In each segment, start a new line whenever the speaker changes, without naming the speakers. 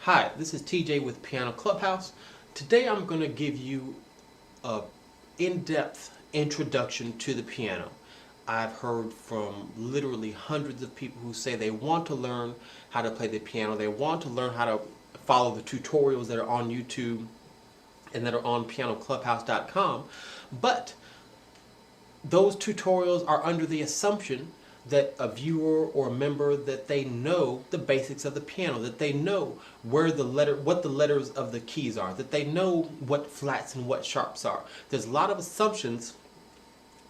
Hi, this is TJ with Piano Clubhouse. Today I'm going to give you a in-depth introduction to the piano. I've heard from literally hundreds of people who say they want to learn how to play the piano. They want to learn how to follow the tutorials that are on YouTube and that are on pianoclubhouse.com. But those tutorials are under the assumption that a viewer or a member that they know the basics of the piano, that they know what the letters of the keys are, that they know what flats and what sharps are. There's a lot of assumptions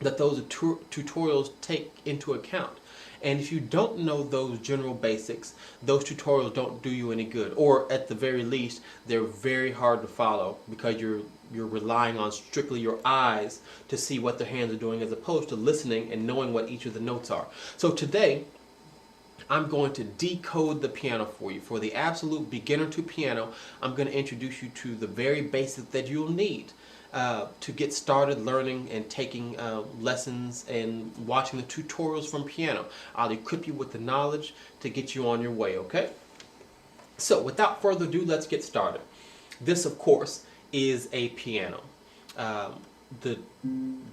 that those tutorials take into account. And if you don't know those general basics, those tutorials don't do you any good. Or at the very least, they're very hard to follow because you're relying on strictly your eyes to see what the hands are doing as opposed to listening and knowing what each of the notes are. So today, I'm going to decode the piano for you. For the absolute beginner to piano, I'm going to introduce you to the very basics that you'll need to get started learning and taking lessons and watching the tutorials from piano. I'll equip you with the knowledge to get you on your way, okay? So without further ado, let's get started. This, of course, is a piano.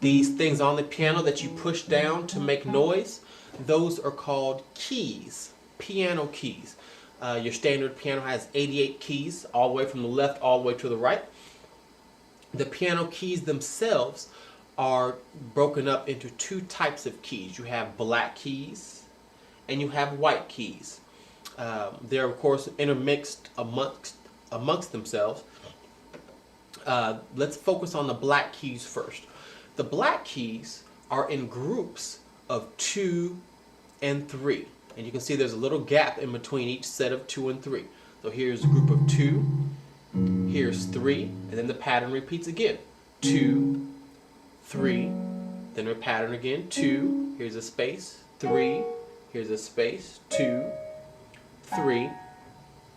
These things on the piano that you push down to make noise, those are called keys, piano keys. Your standard piano has 88 keys, all the way from the left all the way to the right. The piano keys themselves are broken up into two types of keys. You have black keys and you have white keys. They're of course intermixed amongst themselves. Let's focus on the black keys first. The black keys are in groups of 2 and 3. And you can see there's a little gap in between each set of 2 and 3. So here's a group of 2. Here's 3, and then the pattern repeats again. 2, 3, then a pattern again. 2, here's a space. 3, here's a space. 2, 3,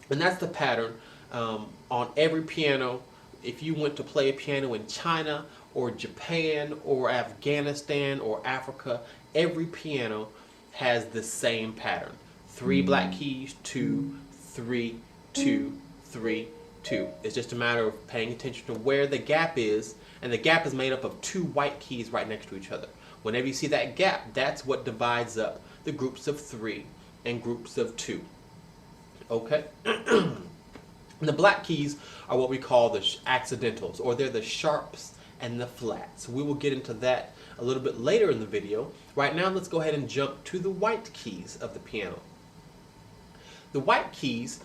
and that's the pattern on every piano. If you went to play a piano in China or Japan or Afghanistan or Africa, every piano has the same pattern. 3 black keys, 2, 3, 2, 3, 2. It's just a matter of paying attention to where the gap is, and the gap is made up of 2 white keys right next to each other. Whenever you see that gap, that's what divides up the groups of 3 and groups of 2. Okay? The black keys are what we call the accidentals, or they're the sharps and the flats. We will get into that a little bit later in the video. Right now, let's go ahead and jump to the white keys of the piano. The white keys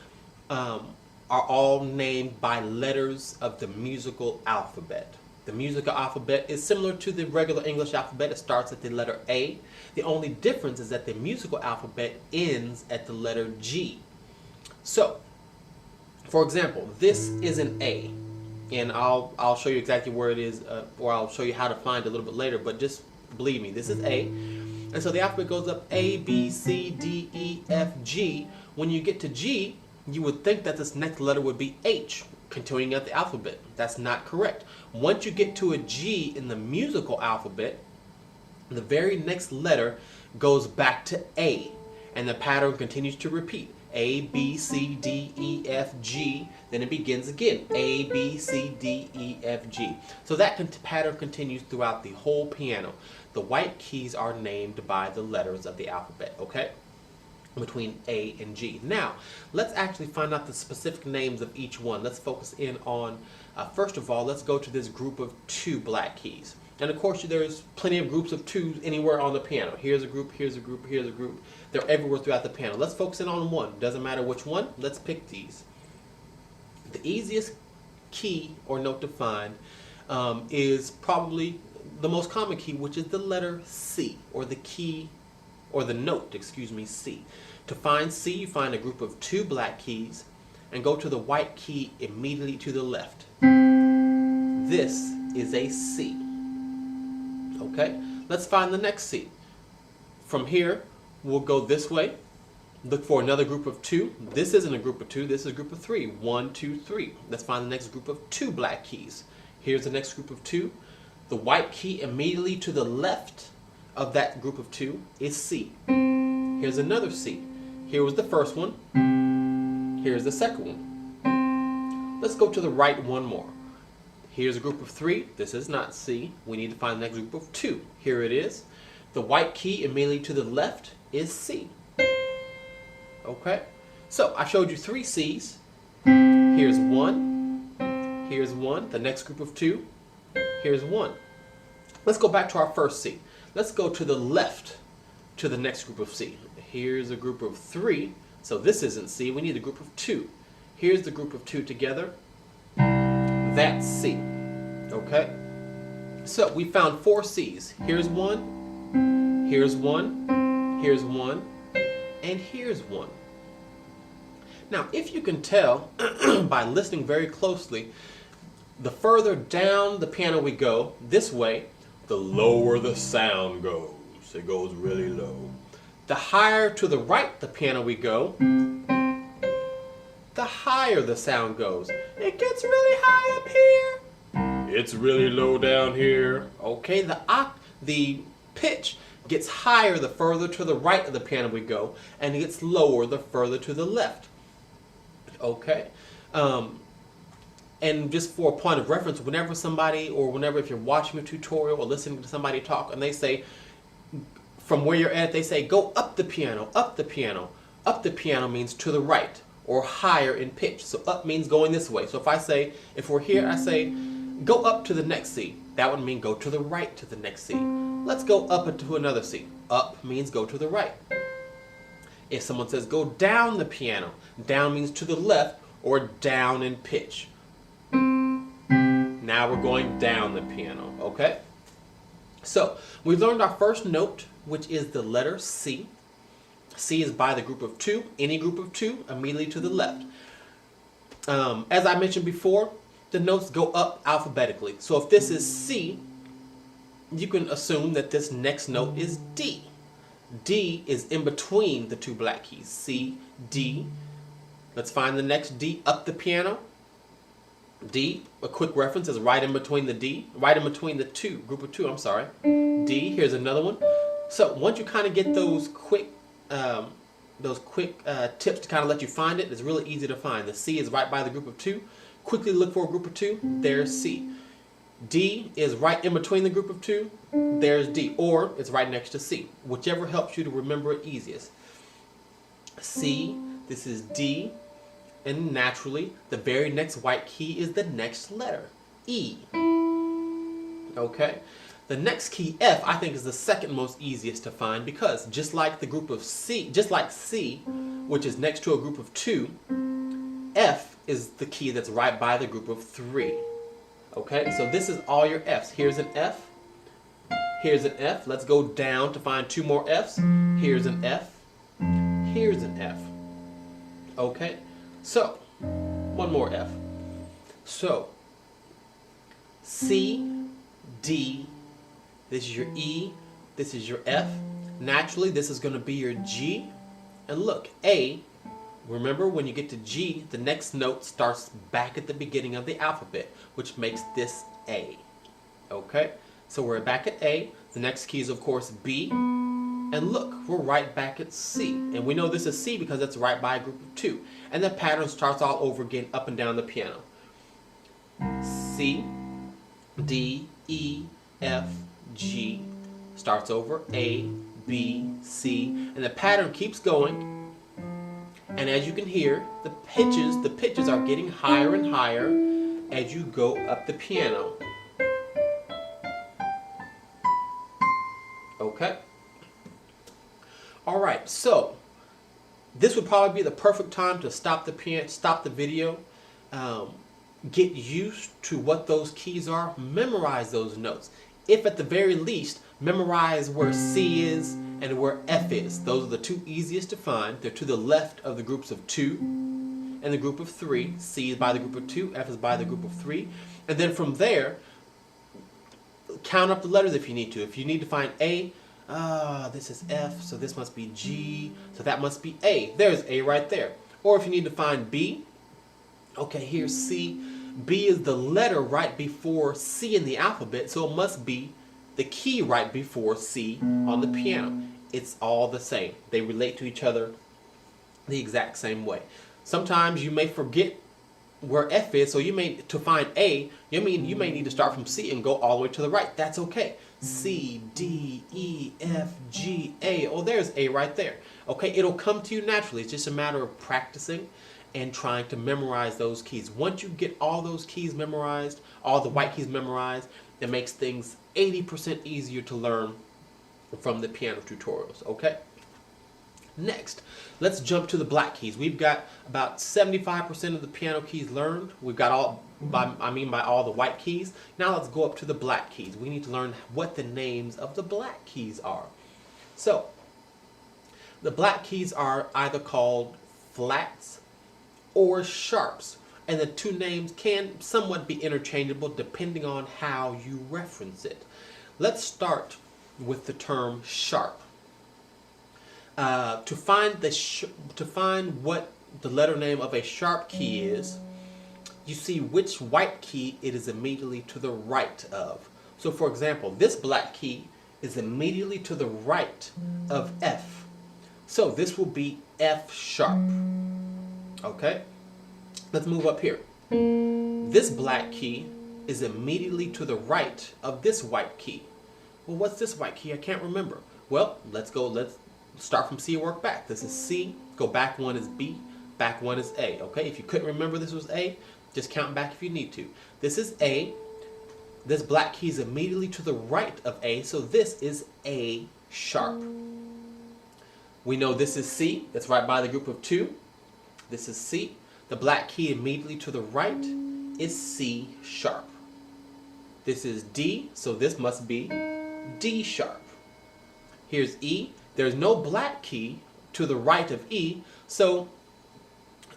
are all named by letters of the musical alphabet. The musical alphabet is similar to the regular English alphabet. It starts at the letter A. The only difference is that the musical alphabet ends at the letter G. So, for example, this is an A, and I'll show you exactly where it is, or I'll show you how to find it a little bit later, but just believe me, this is A. And so the alphabet goes up A, B, C, D, E, F, G. When you get to G, you would think that this next letter would be H, continuing up the alphabet. That's not correct. Once you get to a G in the musical alphabet, the very next letter goes back to A, and the pattern continues to repeat. A, B, C, D, E, F, G, then it begins again. A, B, C, D, E, F, G. So that pattern continues throughout the whole piano. The white keys are named by the letters of the alphabet, okay? Between A and G. Now, let's actually find out the specific names of each one. Let's focus in on, first of all, let's go to this group of 2 black keys. And of course, there's plenty of groups of 2s anywhere on the piano. Here's a group, here's a group, here's a group. They're everywhere throughout the piano. Let's focus in on one. Doesn't matter which one. Let's pick these. The easiest key or note to find is probably the most common key, which is the letter C, or the key, or the note, excuse me, C. To find C, you find a group of 2 black keys and go to the white key immediately to the left. This is a C. Okay, let's find the next C. From here, we'll go this way. Look for another group of 2. This isn't a group of 2, this is a group of 3. 1, 2, 3. Let's find the next group of 2 black keys. Here's the next group of 2. The white key immediately to the left of that group of 2 is C. Here's another C. Here was the first one. Here's the second one. Let's go to the right one more. Here's a group of 3. This is not C. We need to find the next group of 2. Here it is. The white key immediately to the left is C. Okay? So I showed you 3 C's. Here's 1. Here's 1. The next group of 2. Here's 1. Let's go back to our first C. Let's go to the left to the next group of C. Here's a group of 3. So this isn't C. We need a group of 2. Here's the group of 2 together. That's C. Okay? So we found 4 C's. Here's 1. Here's 1. Here's 1. And here's 1. Now, if you can tell by listening very closely, the further down the piano we go, this way, the lower the sound goes. It goes really low. The higher to the right the piano we go, the higher the sound goes. It gets really high up here. It's really low down here. Okay, the pitch gets higher the further to the right of the piano we go, and it gets lower the further to the left. Okay? And just for a point of reference, whenever somebody, or whenever if you're watching a tutorial or listening to somebody talk and they say, from where you're at, they say, go up the piano, up the piano. Up the piano means to the right or higher in pitch. So up means going this way. So if I say, if we're here, I say, go up to the next C. That would mean go to the right to the next C. Let's go up to another C. Up means go to the right. If someone says go down the piano, down means to the left or down in pitch. Now we're going down the piano, okay? So we've learned our first note, which is the letter C. C is by the group of 2, any group of 2, immediately to the left. As I mentioned before, the notes go up alphabetically. So if this is C, you can assume that this next note is D. D is in between the 2 black keys. C, D. Let's find the next D up the piano. D, a quick reference, is right in between the D, right in between the group of 2, I'm sorry. D, here's another one. So once you kind of get those quick tips to kind of let you find it, it's really easy to find. The C is right by the group of 2. Quickly look for a group of 2, there's C. D is right in between the group of 2, there's D, or it's right next to C. Whichever helps you to remember it easiest. C, this is D, and naturally, the very next white key is the next letter, E. Okay? The next key, F, I think is the second most easiest to find because just like the group of C, just like C, which is next to a group of 2, F is the key that's right by the group of 3. Okay, so this is all your Fs. Here's an F. Here's an F. Let's go down to find 2 more Fs. Here's an F. Here's an F. Okay, so 1 more F. So C, D, this is your E, this is your F. Naturally, this is going to be your G. And look, A, remember when you get to G, the next note starts back at the beginning of the alphabet, which makes this A. Okay? So we're back at A. The next key is, of course, B. And look, we're right back at C. And we know this is C because it's right by a group of 2. And the pattern starts all over again up and down the piano. C, D, E, F, G. Starts over A, B, C. And the pattern keeps going. And as you can hear, the pitches are getting higher and higher as you go up the piano. Okay? Alright, so this would probably be the perfect time to stop the video, get used to what those keys are, memorize those notes. If at the very least, memorize where C is and where F is. Those are the 2 easiest to find. They're to the left of the groups of 2 and the group of 3. C is by the group of 2, F is by the group of 3. And then from there, count up the letters if you need to. If you need to find A, this is F, so this must be G, so that must be A. There's A right there. Or if you need to find B, okay, here's C. B is the letter right before C in the alphabet, so it must be the key right before C on the piano. It's all the same. They relate to each other the exact same way. Sometimes you may forget where F is. So to find A, you may need to start from C and go all the way to the right. That's okay. C, D, E, F, G, A. Oh, there's A right there. Okay, it'll come to you naturally. It's just a matter of practicing and trying to memorize those keys. Once you get all those keys memorized, all the white keys memorized, it makes things 80% easier to learn from the piano tutorials. Okay? Next, let's jump to the black keys. We've got about 75% of the piano keys learned. We've got by all the white keys. Now let's go up to the black keys. We need to learn what the names of the black keys are. So, the black keys are either called flats or sharps, and the two names can somewhat be interchangeable depending on how you reference it. Let's start with the term sharp. To find what the letter name of a sharp key is, you see which white key it is immediately to the right of. So for example, this black key is immediately to the right of F. So this will be F sharp. Okay? Let's move up here. This black key is immediately to the right of this white key. Well, what's this white key? I can't remember. Well, let's start from C and work back. This is C, go back one is B, back one is A. Okay, if you couldn't remember this was A, just count back if you need to. This is A. This black key is immediately to the right of A, so this is A sharp. We know this is C, that's right by the group of 2. This is C. The black key immediately to the right is C sharp. This is D, so this must be D sharp. Here's E. There's no black key to the right of E, so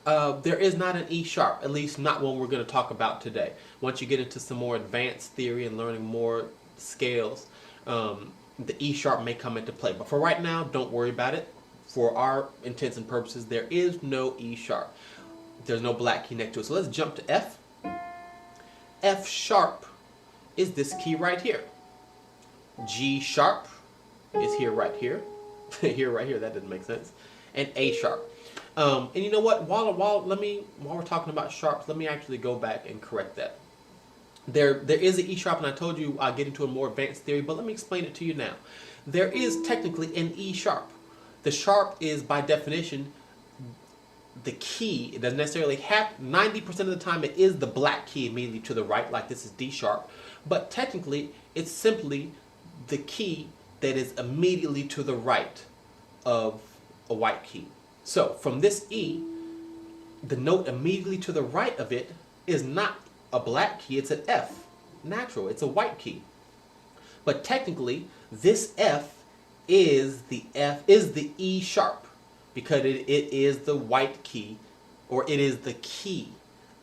there is not an E sharp, at least not one we're going to talk about today. Once you get into some more advanced theory and learning more scales, the E sharp may come into play. But for right now, don't worry about it. For our intents and purposes, there is no E sharp. There's no black key next to it. So let's jump to F. F sharp is this key right here. G sharp is here right here. Here right here, that didn't make sense. And A sharp. And you know what? While we're talking about sharps, let me actually go back and correct that. There is an E sharp, and I told you I'll get into a more advanced theory, but let me explain it to you now. There is technically an E sharp. The sharp is, by definition, the key. It doesn't necessarily have, 90% of the time it is the black key immediately to the right, like this is D sharp. But technically, it's simply the key that is immediately to the right of a white key. So from this E, the note immediately to the right of it is not a black key, it's an F. Natural, it's a white key. But technically, this F is the E sharp, because it is the white key, or it is the key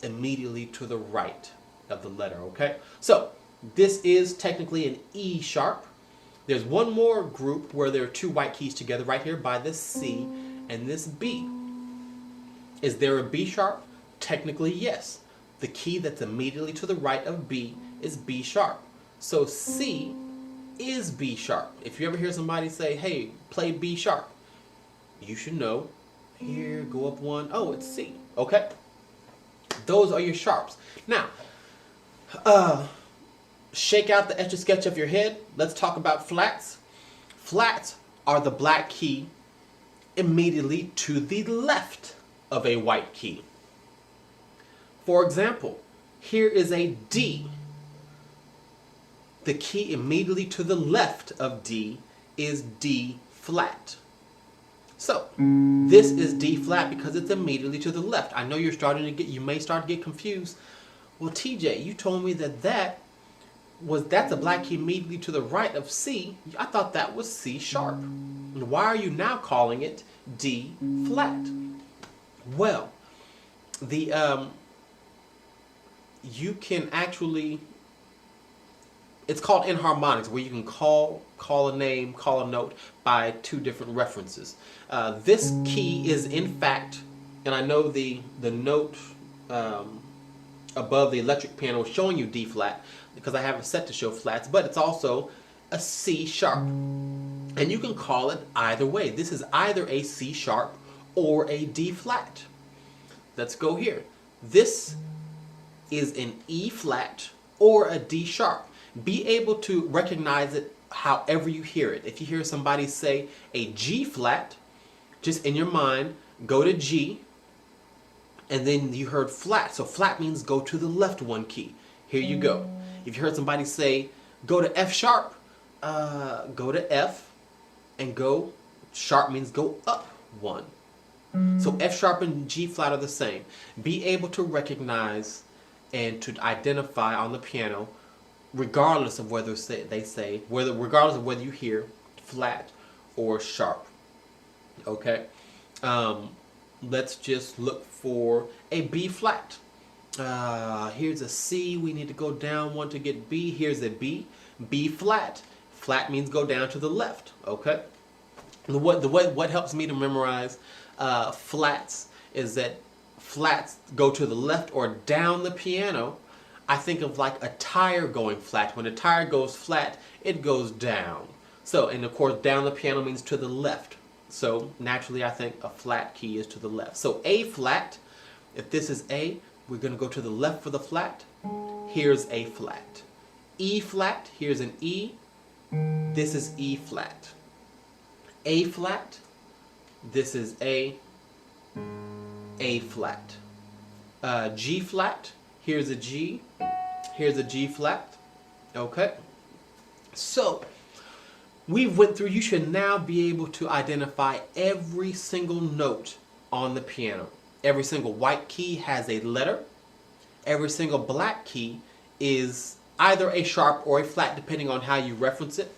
immediately to the right of the letter, okay? So this is technically an E sharp. There's one more group where there are two white keys together right here by this C and this B. Is there a B sharp? Technically, yes. The key that's immediately to the right of B is B sharp. So C is B sharp. If you ever hear somebody say, hey, play B sharp, you should know, here, go up one, oh, it's C, okay? Those are your sharps. Now, shake out the Etch-a-Sketch of your head. Let's talk about flats. Flats are the black key immediately to the left of a white key. For example, here is a D. The key immediately to the left of D is D flat. So, this is D flat because it's immediately to the left. I know you may start to get confused. Well, TJ, you told me that's a black key immediately to the right of C. I thought that was C sharp. And why are you now calling it D flat? Well, you can actually, it's called enharmonics, where you can call a name, call a note by two different references. This key is in fact, and I know the note above the electric piano is showing you D flat because I have it set to show flats, but it's also a C sharp. And you can call it either way. This is either a C sharp or a D flat. Let's go here. This is an E flat or a D sharp. Be able to recognize it however you hear it. If you hear somebody say a G flat, just in your mind, go to G, and then you heard flat. So flat means go to the left one key. Here you go. If you heard somebody say go to F sharp, go to F, and go, sharp means go up one. So F sharp and G flat are the same. Be able to recognize and to identify on the piano, regardless of whether regardless of whether you hear flat or sharp. Okay, let's just look for a B flat. Here's a C. We need to go down one to get B. Here's a B. B flat. Flat means go down to the left. Okay. What helps me to memorize flats is that flats go to the left or down the piano. I think of like a tire going flat. When a tire goes flat, it goes down. So, and of course, down the piano means to the left. So naturally, I think a flat key is to the left. So A flat, if this is A, we're going to go to the left for the flat. Here's A flat. E flat, here's an E. This is E flat. A flat, this is A flat. G flat, here's a G, here's a G flat. Okay, so we went through, you should now be able to identify every single note on the piano. Every single white key has a letter. Every single black key is either a sharp or a flat, depending on how you reference it.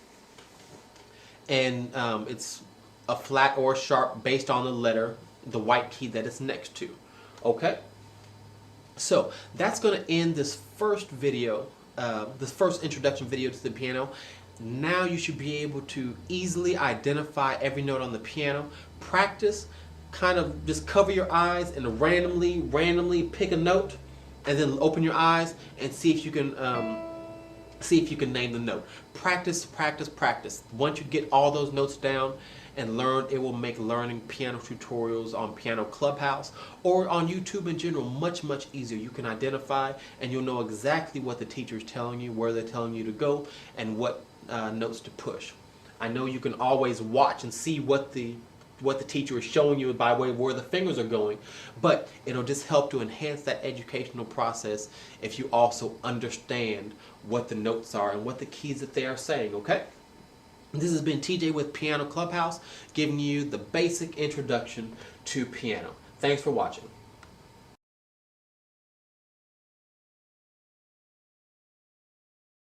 And it's a flat or a sharp based on the letter, the white key that it's next to. Okay? So that's going to end this first video, this first introduction video to the piano. Now you should be able to easily identify every note on the piano. Practice, kind of just cover your eyes and randomly pick a note, and then open your eyes and see if you can name the note. Practice, practice, practice. Once you get all those notes down and learn, it will make learning piano tutorials on Piano Clubhouse or on YouTube in general much, much easier. You can identify and you'll know exactly what the teacher is telling you, where they're telling you to go, and what notes to push. I know you can always watch and see what the teacher is showing you by way of where the fingers are going, but it'll just help to enhance that educational process if you also understand what the notes are and what the keys that they are saying. Okay? This has been TJ with Piano Clubhouse, giving you the basic introduction to piano. Thanks for watching.